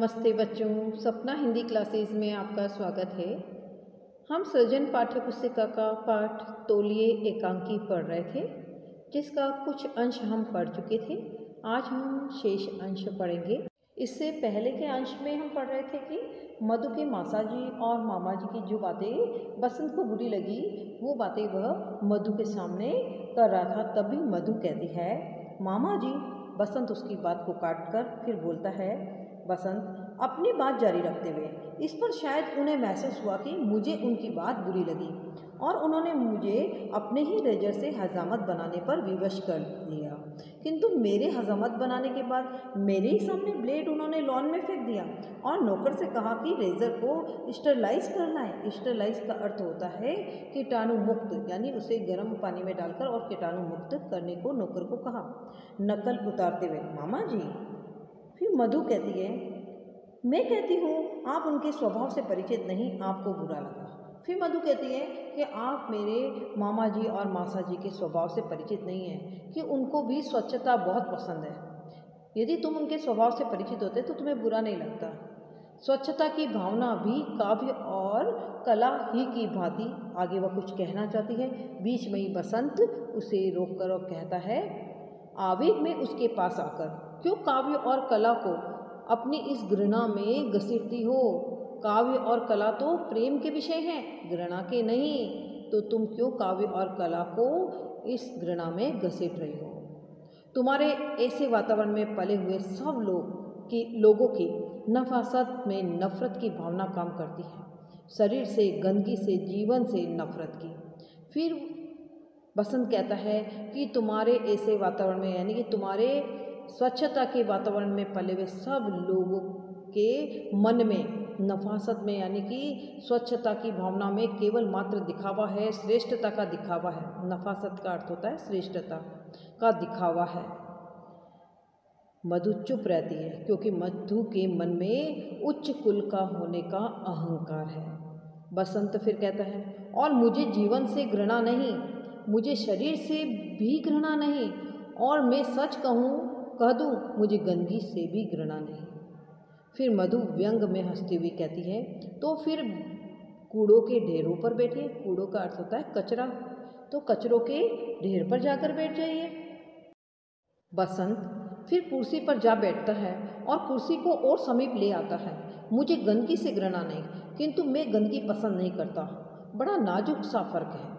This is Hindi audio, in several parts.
नमस्ते बच्चों, सपना हिंदी क्लासेस में आपका स्वागत है। हम सृजन पाठ्य पुस्तिका का पाठ तौलिए एकांकी पढ़ रहे थे, जिसका कुछ अंश हम पढ़ चुके थे। आज हम शेष अंश पढ़ेंगे। इससे पहले के अंश में हम पढ़ रहे थे कि मधु के मासा जी और मामा जी की जो बातें बसंत को बुरी लगी, वो बातें वह मधु के सामने कर रहा था। तभी मधु कहती है मामा जी। बसंत उसकी बात को काट कर फिर बोलता है, बसंत अपनी बात जारी रखते हुए, इस पर शायद उन्हें महसूस हुआ कि मुझे उनकी बात बुरी लगी और उन्होंने मुझे अपने ही रेजर से हजामत बनाने पर विवश कर दिया। किंतु मेरे हजामत बनाने के बाद मेरे ही सामने ब्लेड उन्होंने लॉन में फेंक दिया और नौकर से कहा कि रेजर को स्टरलाइज करना है। स्टरलाइज का अर्थ होता है कीटाणु मुक्त, यानी उसे गर्म पानी में डालकर और कीटाणु मुक्त करने को नौकर को कहा, नकल उतारते हुए। मामा जी। फिर मधु कहती है, मैं कहती हूँ आप उनके स्वभाव से परिचित नहीं, आपको बुरा लगा। फिर मधु कहती है कि आप मेरे मामा जी और मासा जी के स्वभाव से परिचित नहीं हैं, कि उनको भी स्वच्छता बहुत पसंद है। यदि तुम उनके स्वभाव से परिचित होते तो तुम्हें बुरा नहीं लगता। स्वच्छता की भावना भी काव्य और कला ही की भांति। आगे वह कुछ कहना चाहती है, बीच में ही बसंत उसे रोककर और कहता है, आवेग में उसके पास आकर, क्यों काव्य और कला को अपनी इस घृणा में घसीटती हो? काव्य और कला तो प्रेम के विषय हैं, घृणा के नहीं। तो तुम क्यों काव्य और कला को इस घृणा में घसीट रही हो? तुम्हारे ऐसे वातावरण में पले हुए सब लोगों की नफासत में नफरत की भावना काम करती है, शरीर से, गंदगी से, जीवन से नफरत की। फिर बसंत कहता है कि तुम्हारे ऐसे वातावरण में, यानी कि तुम्हारे स्वच्छता के वातावरण में पले हुए सब लोगों के मन में नफासत में, यानी कि स्वच्छता की भावना में केवल मात्र दिखावा है, श्रेष्ठता का दिखावा है। नफासत का अर्थ होता है श्रेष्ठता का दिखावा है। मधु चुप रहती है, क्योंकि मधु के मन में उच्च कुल का होने का अहंकार है। बसंत फिर कहता है, और मुझे जीवन से घृणा नहीं, मुझे शरीर से भी घृणा नहीं, और मैं सच कह दूँ मुझे गंदगी से भी घृणा नहीं। फिर मधु व्यंग में हंसती हुई कहती है, तो फिर कूड़ों के ढेरों पर बैठिए। कूड़ों का अर्थ होता है कचरा, तो कचरों के ढेर पर जाकर बैठ जाइए। बसंत फिर कुर्सी पर जा बैठता है और कुर्सी को और समीप ले आता है। मुझे गंदगी से घृणा नहीं, किंतु मैं गंदगी पसंद नहीं करता। बड़ा नाजुक सा फर्क है।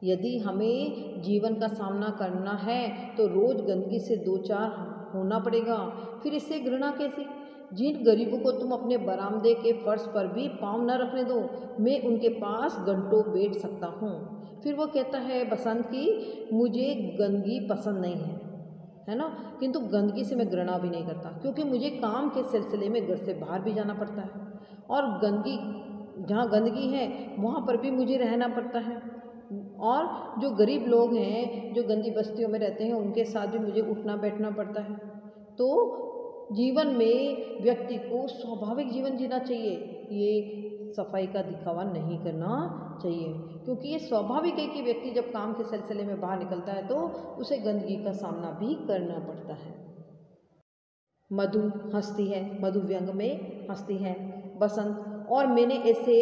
यदि हमें जीवन का सामना करना है तो रोज गंदगी से दो चार होना पड़ेगा, फिर इससे घृणा कैसी? जिन गरीबों को तुम अपने बरामदे के फर्श पर भी पाँव न रखने दो, मैं उनके पास घंटों बैठ सकता हूँ। फिर वो कहता है बसंत की, मुझे गंदगी पसंद नहीं है ना, किंतु गंदगी से मैं घृणा भी नहीं करता, क्योंकि मुझे काम के सिलसिले में घर से बाहर भी जाना पड़ता है, और जहाँ गंदगी है वहाँ पर भी मुझे रहना पड़ता है, और जो गरीब लोग हैं, जो गंदी बस्तियों में रहते हैं, उनके साथ भी मुझे उठना बैठना पड़ता है। तो जीवन में व्यक्ति को स्वाभाविक जीवन जीना चाहिए, ये सफाई का दिखावा नहीं करना चाहिए, क्योंकि ये स्वाभाविक है कि व्यक्ति जब काम के सिलसिले में बाहर निकलता है तो उसे गंदगी का सामना भी करना पड़ता है। मधु हंसती है, मधु व्यंग में हंसती है। बसंत, और मैंने ऐसे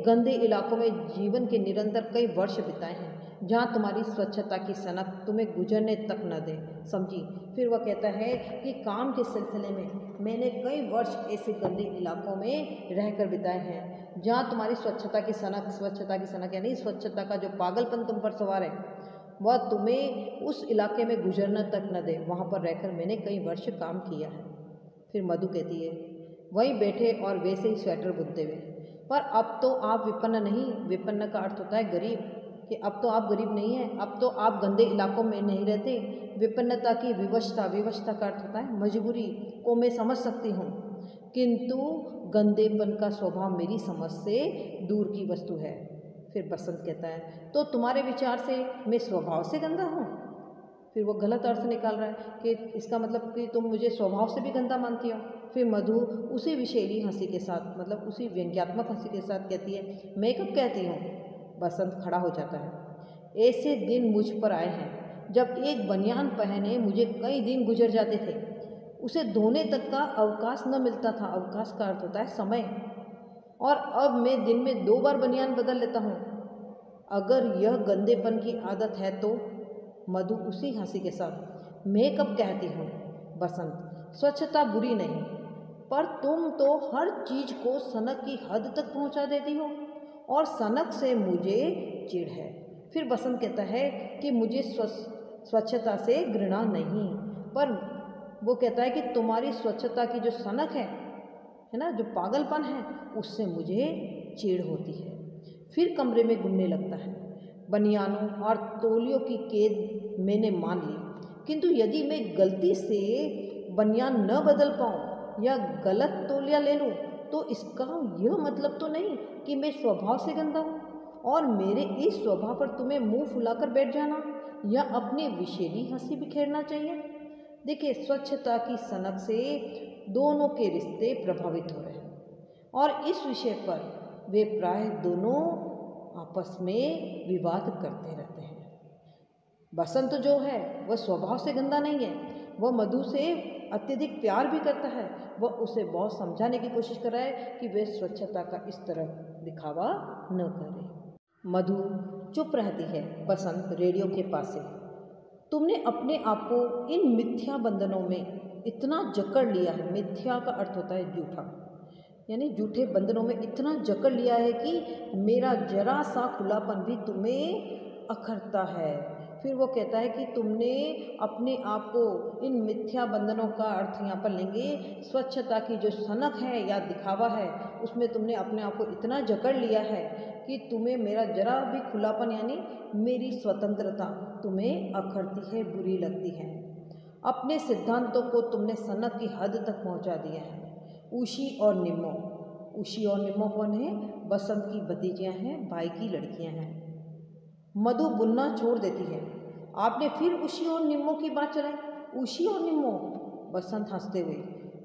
गंदे इलाकों में जीवन के निरंतर कई वर्ष बिताए हैं, जहाँ तुम्हारी स्वच्छता की सनक तुम्हें गुजरने तक न दे, समझी? फिर वह कहता है कि काम के सिलसिले में मैंने कई वर्ष ऐसे गंदे इलाकों में रहकर बिताए हैं, जहाँ तुम्हारी स्वच्छता की सनक यानी स्वच्छता का जो पागलपन तुम पर सवार है, वह तुम्हें उस इलाके में गुजरना तक न दे। वहाँ पर रहकर मैंने कई वर्ष काम किया है। फिर मधु कहती है, वहीं बैठे और वैसे ही स्वेटर बुनते हुए, पर अब तो आप विपन्न नहीं, विपन्न का अर्थ होता है गरीब, कि अब तो आप गरीब नहीं हैं, अब तो आप गंदे इलाकों में नहीं रहते। विपन्नता की विवशता का अर्थ होता है मजबूरी को मैं समझ सकती हूँ, किंतु गंदेपन का स्वभाव मेरी समझ से दूर की वस्तु है। फिर बसंत कहता है, तो तुम्हारे विचार से मैं स्वभाव से गंदा हूँ? फिर वो गलत अर्थ निकाल रहा है कि इसका मतलब कि तुम मुझे स्वभाव से भी गंदा मानती हो। फिर मधु उसी विषैली हंसी के साथ, मतलब उसी व्यंग्यात्मक हंसी के साथ कहती है, मैं कब कहती हूँ? बसंत खड़ा हो जाता है, ऐसे दिन मुझ पर आए हैं जब एक बनियान पहने मुझे कई दिन गुजर जाते थे। उसे धोने तक का अवकाश न मिलता था। अवकाश का अर्थ होता है समय। और अब मैं दिन में 2 बार बनियान बदल लेता हूँ। अगर यह गंदेपन की आदत है तो? मधु उसी हंसी के साथ, मैं कब कहती हूँ बसंत, स्वच्छता बुरी नहीं, पर तुम तो हर चीज को सनक की हद तक पहुँचा देती हो और सनक से मुझे चिढ़ है। फिर बसंत कहता है कि मुझे स्वच्छता से घृणा नहीं, पर वो कहता है कि तुम्हारी स्वच्छता की जो सनक है ना, जो पागलपन है, उससे मुझे चिढ़ होती है। फिर कमरे में घूमने लगता है। बनियानों और तौलियों की कैद मैंने मान ली, किंतु यदि मैं गलती से बनियान न बदल पाऊँ या गलत तौलिया ले लूँ तो इसका यह मतलब तो नहीं कि मैं स्वभाव से गंदा हूँ और मेरे इस स्वभाव पर तुम्हें मुंह फुलाकर बैठ जाना या अपनी विषैली हंसी बिखेरना चाहिए। देखिए, स्वच्छता की सनक से दोनों के रिश्ते प्रभावित हो रहे हैं और इस विषय पर वे प्राय दोनों आपस में विवाद करते रहते हैं। बसंत जो है वह स्वभाव से गंदा नहीं है, वह मधु से अत्यधिक प्यार भी करता है। वह उसे बहुत समझाने की कोशिश कर रहा है कि वह स्वच्छता का इस तरह दिखावा न करे। मधु चुप रहती है। बसंत रेडियो के पास है। तुमने अपने आप को इन मिथ्या बंधनों में इतना जकड़ लिया है। मिथ्या का अर्थ होता है झूठा, यानी झूठे बंधनों में इतना जकड़ लिया है कि मेरा जरा सा खुलापन भी तुम्हें अखरता है। फिर वो कहता है कि तुमने अपने आप को इन मिथ्या बंधनों का अर्थ यहाँ पर लेंगे स्वच्छता की जो सनक है या दिखावा है, उसमें तुमने अपने आप को इतना जकड़ लिया है कि तुम्हें मेरा जरा भी खुलापन यानी मेरी स्वतंत्रता तुम्हें अखरती है, बुरी लगती है। अपने सिद्धांतों को तुमने सनक की हद तक पहुँचा दिया है। उशी और निम्मो, उशी और निम्मो कौन है? बसंत की भतीजियाँ हैं, भाई की लड़कियाँ हैं। मधु बुनना छोड़ देती है। आपने फिर उशी और निम्मो की बात चलाई। उशी और निम्मो? बसंत हंसते हुए,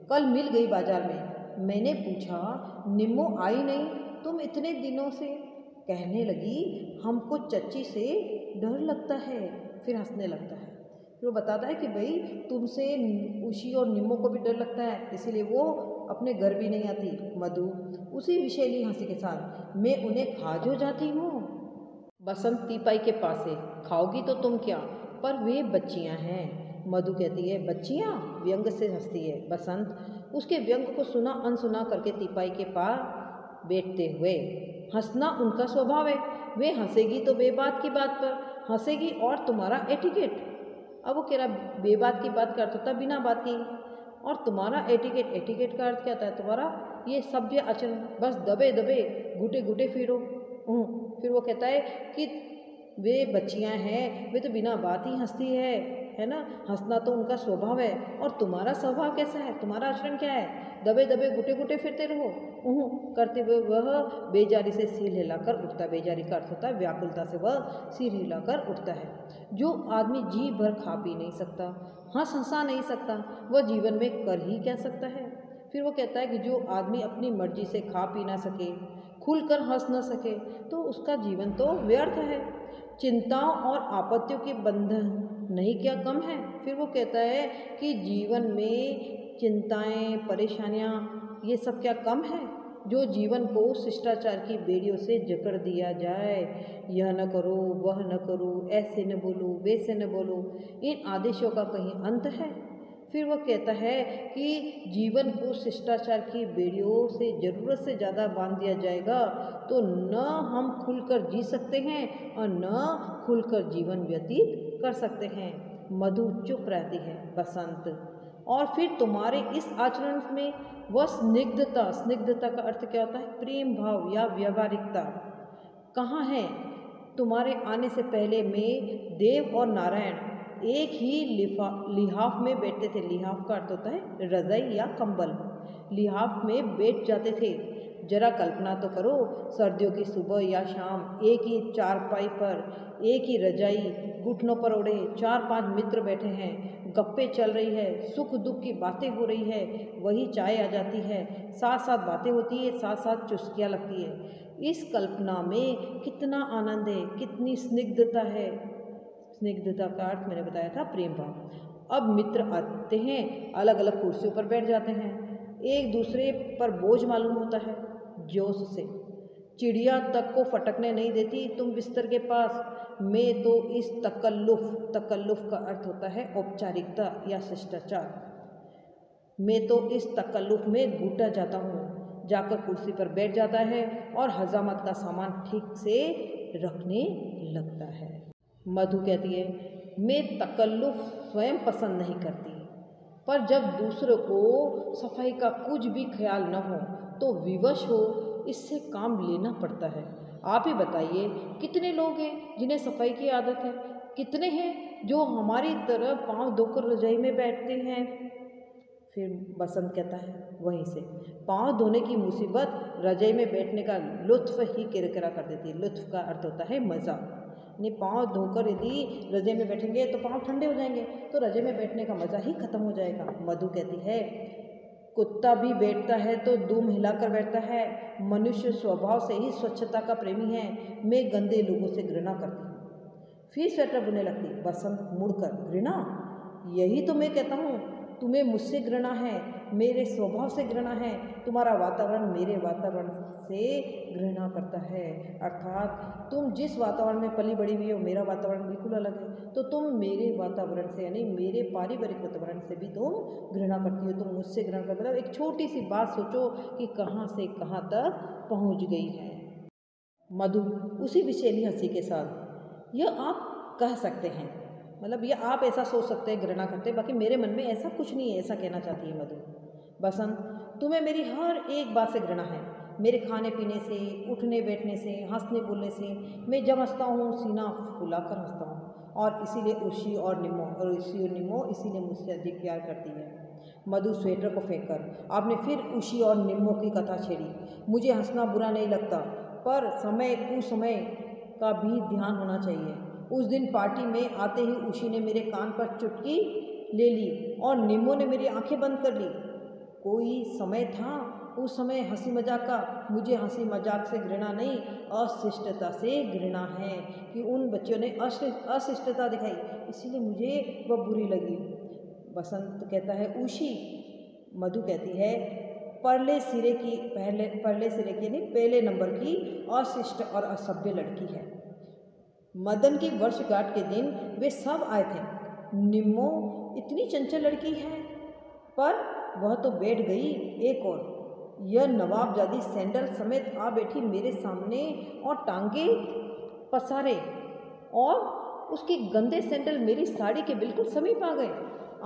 कल मिल गई बाजार में। मैंने पूछा, निम्मो आई नहीं। तुम इतने दिनों से कहने लगी हमको चच्ची से डर लगता है। फिर हंसने लगता है। फिर वो बताता है कि भाई तुमसे उशी और निम्मो को भी डर लगता है, इसीलिए वो अपने घर भी नहीं आती। मधु उसी विषैली हंसी के साथ, मैं उन्हें खा जो जाती हूँ। बसंत तीपाई के पास है। खाओगी तो तुम क्या, पर वे बच्चियाँ हैं। मधु कहती है, बच्चियाँ? व्यंग से हंसती है। बसंत उसके व्यंग को सुना अनसुना करके तीपाई के पास बैठते हुए, हंसना उनका स्वभाव है। वे हंसेगी तो बेबात की बात पर हंसेगी और तुम्हारा एटिकेट। अब वो कह रहा बेबात की बात का अर्थ होता है बिना बात की, और तुम्हारा एटिकेट, एटिकेट का अर्थ क्या होता है? तुम्हारा ये सभ्य आचरण, बस दबे दबे घुटे घुटे फिरो। फिर वो कहता है कि वे बच्चियां हैं, वे तो बिना बात ही हंसती है ना, हंसना तो उनका स्वभाव है। और तुम्हारा स्वभाव कैसा है, तुम्हारा आचरण क्या है? दबे दबे घुटे घुटे फिरते रहो। करते हुए वह बेजारी से सिर हिलाकर उठता। बेजारी का अर्थ होता है व्याकुलता से वह सिर हिलाकर उठता है। जो आदमी जी भर खा पी नहीं सकता, हंसा नहीं सकता, वह जीवन में कर ही क्या सकता है? फिर वो कहता है कि जो आदमी अपनी मर्जी से खा पी ना सके, खुलकर हंस न सके, तो उसका जीवन तो व्यर्थ है। चिंताओं और आपत्तियों के बंधन नहीं क्या कम है? फिर वो कहता है कि जीवन में चिंताएं, परेशानियां, ये सब क्या कम है? जो जीवन को शिष्टाचार की बेड़ियों से जकड़ दिया जाए। यह न करो, वह न करो, ऐसे न बोलो, वैसे न बोलो, इन आदेशों का कहीं अंत है? फिर वह कहता है कि जीवन को शिष्टाचार की बेड़ियों से ज़रूरत से ज़्यादा बांध दिया जाएगा तो न हम खुलकर जी सकते हैं और न खुलकर जीवन व्यतीत कर सकते हैं। मधु चुप रहती है। बसंत, और फिर तुम्हारे इस आचरण में वह स्निग्धता, स्निग्धता का अर्थ क्या होता है? प्रेम भाव या व्यवहारिकता कहाँ है? तुम्हारे आने से पहले में देव और नारायण एक ही लिहाफ में बैठते थे। लिहाफ का अर्थ होता है रजाई या कंबल। लिहाफ में बैठ जाते थे। जरा कल्पना तो करो, सर्दियों की सुबह या शाम एक ही चारपाई पर, एक ही रजाई, घुटनों पर ओढ़े 4-5 मित्र बैठे हैं, गप्पे चल रही है, सुख दुख की बातें हो रही है, वही चाय आ जाती है, साथ साथ बातें होती है, साथ साथ चुस्कियाँ लगती है। इस कल्पना में कितना आनंद है, कितनी स्निग्धता है। स्निग्धता का अर्थ मैंने बताया था प्रेम भाव। अब मित्र आते हैं, अलग अलग कुर्सियों पर बैठ जाते हैं, एक दूसरे पर बोझ मालूम होता है। जोश से चिड़िया तक को फटकने नहीं देती तुम बिस्तर के पास। मैं तो इस तकल्लुफ़ का अर्थ होता है औपचारिकता या शिष्टाचार। मैं तो इस तकल्लुफ़ में घुटा जाता हूँ, जाकर कुर्सी पर बैठ जाता है और हजामत का सामान ठीक से रखने लगता है। मधु कहती है, मैं तकल्लुफ़ स्वयं पसंद नहीं करती, पर जब दूसरों को सफाई का कुछ भी ख्याल न हो तो विवश हो इससे काम लेना पड़ता है। आप ही बताइए, कितने लोग हैं जिन्हें सफाई की आदत है? कितने हैं जो हमारी तरह पाँव धोकर रजाई में बैठते हैं? फिर बसंत कहता है वहीं से, पाँव धोने की मुसीबत रजाई में बैठने का लुत्फ़ ही किरकिरा कर देती है। लुत्फ़ का अर्थ होता है मज़ा। यानी पाँव धोकर यदि रजाई में बैठेंगे तो पाँव ठंडे हो जाएंगे, तो रजाई में बैठने का मज़ा ही ख़त्म हो जाएगा। मधु कहती है, कुत्ता भी बैठता है तो दुम हिलाकर बैठता है। मनुष्य स्वभाव से ही स्वच्छता का प्रेमी है। मैं गंदे लोगों से घृणा करती हूँ। फिर स्वेटर बुनने लगती। बसंत मुड़कर, घृणा? यही तो मैं कहता हूँ, तुम्हें मुझसे घृणा है, मेरे स्वभाव से घृणा है। तुम्हारा वातावरण मेरे वातावरण से घृणा करता है। अर्थात तुम जिस वातावरण में पली बड़ी हुई हो, मेरा वातावरण बिल्कुल अलग है, तो तुम मेरे वातावरण से यानी मेरे पारिवारिक वातावरण से भी तुम घृणा करती हो। तुम मुझसे घृणा करते हो। एक छोटी सी बात सोचो कि कहाँ से कहाँ तक पहुँच गई है। मधु उसी विशेली हंसी के साथ, यह आप कह सकते हैं, मतलब ये आप ऐसा सोच सकते हैं घृणा करते हैं, बाकी मेरे मन में ऐसा कुछ नहीं है, ऐसा कहना चाहती है मधु। बसंत, तुम्हें मेरी हर एक बात से घृणा है। मेरे खाने पीने से, उठने बैठने से, हंसने बोलने से। मैं जब हंसता हूँ सीना फुलाकर हंसता हूँ, और इसीलिए उशी और निम्मो इसीलिए मुझसे अधिक प्यार करती है। मधु स्वेटर को फेंककर, आपने फिर उशी और निम्मो की कथा छेड़ी। मुझे हंसना बुरा नहीं लगता, पर समय कुसमय का भी ध्यान होना चाहिए। उस दिन पार्टी में आते ही उशी ने मेरे कान पर चुटकी ले ली और निम्मो ने मेरी आंखें बंद कर ली। कोई समय था उस समय हंसी मजाक का। मुझे हंसी मजाक से घृणा नहीं, अशिष्टता से घृणा है कि उन बच्चों ने अशिष्टता दिखाई, इसीलिए मुझे वह बुरी लगी। बसंत कहता है उशी। मधु कहती है, परले सिरे की यानी पहले नंबर की अशिष्ट और असभ्य लड़की है। मदन की वर्षगांठ के दिन वे सब आए थे। निम्मो इतनी चंचल लड़की है, पर वह तो बैठ गई एक और। यह नवाबजादी सैंडल समेत आ बैठी मेरे सामने और टांगे पसारे, और उसके गंदे सैंडल मेरी साड़ी के बिल्कुल समीप आ गए।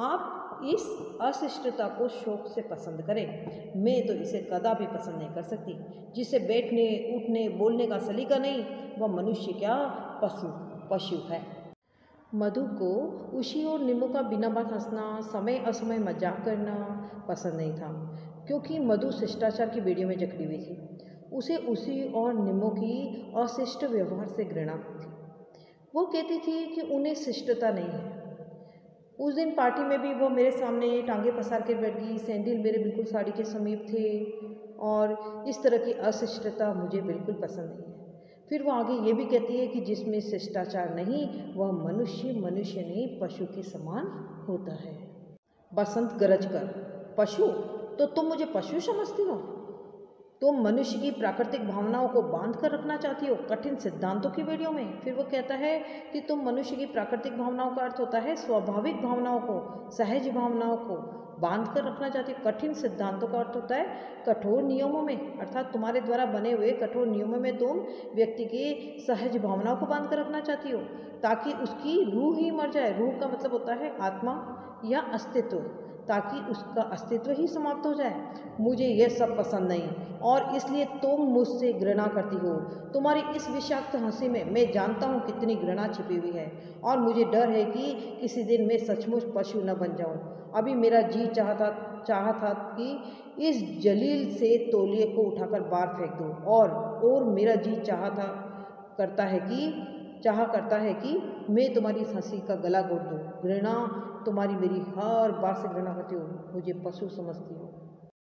आप इस अशिष्टता को शौक से पसंद करें, मैं तो इसे कदापि पसंद नहीं कर सकती। जिसे बैठने उठने बोलने का सलीका नहीं, वह मनुष्य क्या पशु है। मधु को उशी और निम्मो का बिना बात हंसना, समय असमय मजाक करना पसंद नहीं था, क्योंकि मधु शिष्टाचार की बेड़ियों में जकड़ी हुई थी। उसे उसी और निम्मो की अशिष्ट व्यवहार से घृणा थी। वो कहती थी कि उन्हें शिष्टता नहीं है। उस दिन पार्टी में भी वो मेरे सामने टांगे पसार कर बैठ गई, सैंडल मेरे बिल्कुल साड़ी के समीप थे, और इस तरह की अशिष्टता मुझे बिल्कुल पसंद नहीं है। फिर वो आगे ये भी कहती है कि जिसमें शिष्टाचार नहीं, वह मनुष्य नहीं पशु के समान होता है। बसंत गरज कर, पशु? तो तुम मुझे पशु समझती हो? तुम मनुष्य की प्राकृतिक भावनाओं को बांध कर रखना चाहती हो कठिन सिद्धांतों की बेड़ियों में। फिर वो कहता है कि तुम मनुष्य की प्राकृतिक भावनाओं का अर्थ होता है स्वाभाविक भावनाओं को, सहज भावनाओं को बांध कर रखना चाहती हो। कठिन सिद्धांतों का अर्थ होता है कठोर नियमों में, अर्थात तुम्हारे द्वारा बने हुए कठोर नियमों में तुम व्यक्ति की सहज भावनाओं को बांध कर रखना चाहती हो, ताकि उसकी रूह ही मर जाए। रूह का मतलब होता है आत्मा या अस्तित्व, ताकि उसका अस्तित्व ही समाप्त हो जाए। मुझे यह सब पसंद नहीं, और इसलिए तुम मुझसे घृणा करती हो। तुम्हारी इस विषाक्त हंसी में मैं जानता हूँ कितनी घृणा छिपी हुई है, और मुझे डर है कि किसी दिन मैं सचमुच पशु न बन जाऊँ। अभी मेरा जी चाहता कि इस जलील से तौलिए को उठाकर बाहर फेंक दूँ, और मेरा जी चाह करता है कि मैं तुम्हारी इस हंसी का गला घोट दूँ। घृणा, तुम्हारी मेरी हर बात से घृणा करती हो, मुझे पशु समझती हो।